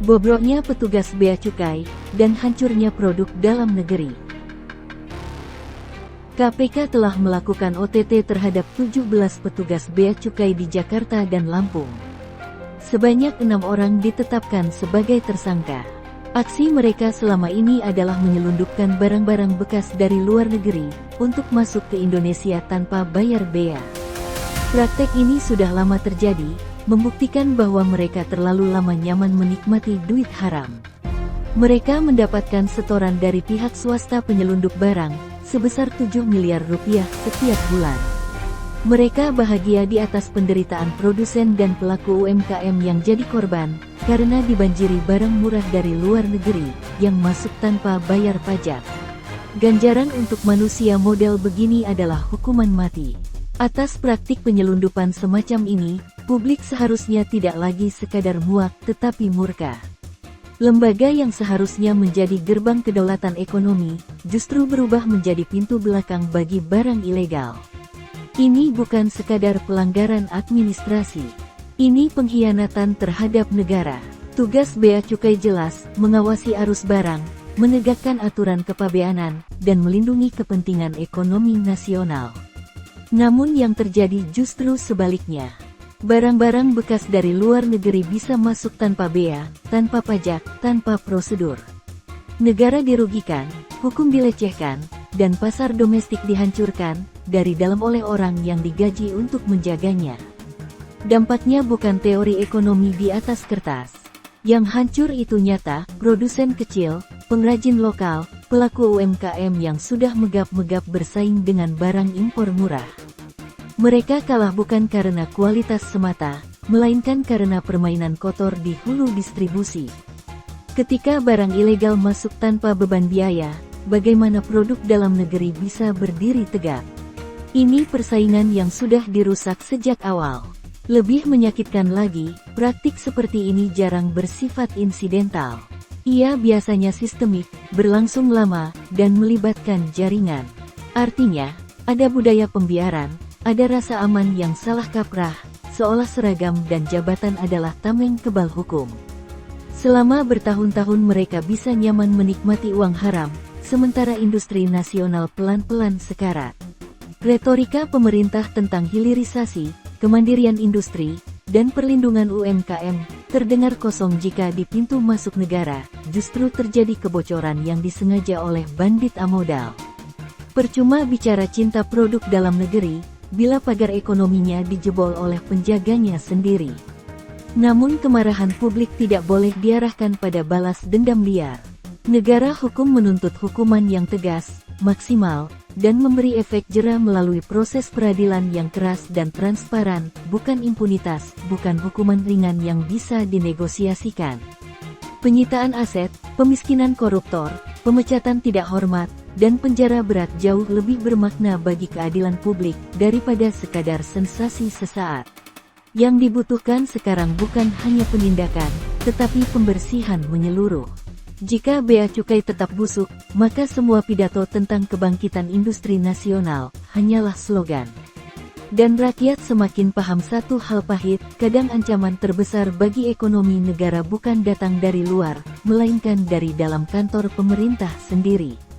bobroknya petugas bea cukai, dan hancurnya produk dalam negeri. KPK telah melakukan OTT terhadap 17 petugas bea cukai di Jakarta dan Lampung. Sebanyak 6 orang ditetapkan sebagai tersangka. Aksi mereka selama ini adalah menyelundupkan barang-barang bekas dari luar negeri untuk masuk ke Indonesia tanpa bayar bea. Praktek ini sudah lama terjadi, membuktikan bahwa mereka terlalu lama nyaman menikmati duit haram. Mereka mendapatkan setoran dari pihak swasta penyelundup barang sebesar 7 miliar rupiah setiap bulan. Mereka bahagia di atas penderitaan produsen dan pelaku UMKM yang jadi korban, karena dibanjiri barang murah dari luar negeri, yang masuk tanpa bayar pajak. Ganjaran untuk manusia model begini adalah hukuman mati. Atas praktik penyelundupan semacam ini, publik seharusnya tidak lagi sekadar muak tetapi murka. Lembaga yang seharusnya menjadi gerbang kedaulatan ekonomi, justru berubah menjadi pintu belakang bagi barang ilegal. Ini bukan sekadar pelanggaran administrasi. Ini pengkhianatan terhadap negara. Tugas bea cukai jelas, mengawasi arus barang, menegakkan aturan kepabeanan, dan melindungi kepentingan ekonomi nasional. Namun yang terjadi justru sebaliknya. Barang-barang bekas dari luar negeri bisa masuk tanpa bea, tanpa pajak, tanpa prosedur. Negara dirugikan, hukum dilecehkan, dan pasar domestik dihancurkan, dari dalam oleh orang yang digaji untuk menjaganya. Dampaknya bukan teori ekonomi di atas kertas. Yang hancur itu nyata, produsen kecil, pengrajin lokal, pelaku UMKM yang sudah megap-megap bersaing dengan barang impor murah. Mereka kalah bukan karena kualitas semata, melainkan karena permainan kotor di hulu distribusi. Ketika barang ilegal masuk tanpa beban biaya, bagaimana produk dalam negeri bisa berdiri tegak? Ini persaingan yang sudah dirusak sejak awal. Lebih menyakitkan lagi, praktik seperti ini jarang bersifat insidental. Ia biasanya sistemik, berlangsung lama, dan melibatkan jaringan. Artinya, ada budaya pembiaran, ada rasa aman yang salah kaprah, seolah seragam dan jabatan adalah tameng kebal hukum. Selama bertahun-tahun mereka bisa nyaman menikmati uang haram, sementara industri nasional pelan-pelan sekarat. Retorika pemerintah tentang hilirisasi, kemandirian industri, dan perlindungan UMKM, terdengar kosong jika di pintu masuk negara, justru terjadi kebocoran yang disengaja oleh bandit amodal. Percuma bicara cinta produk dalam negeri, bila pagar ekonominya dijebol oleh penjaganya sendiri. Namun kemarahan publik tidak boleh diarahkan pada balas dendam liar. Negara hukum menuntut hukuman yang tegas, maksimal, dan memberi efek jera melalui proses peradilan yang keras dan transparan, bukan impunitas, bukan hukuman ringan yang bisa dinegosiasikan. Penyitaan aset, pemiskinan koruptor, pemecatan tidak hormat, dan penjara berat jauh lebih bermakna bagi keadilan publik daripada sekadar sensasi sesaat. Yang dibutuhkan sekarang bukan hanya penindakan, tetapi pembersihan menyeluruh. Jika bea cukai tetap busuk, maka semua pidato tentang kebangkitan industri nasional hanyalah slogan. Dan rakyat semakin paham satu hal pahit, kadang ancaman terbesar bagi ekonomi negara bukan datang dari luar, melainkan dari dalam kantor pemerintah sendiri.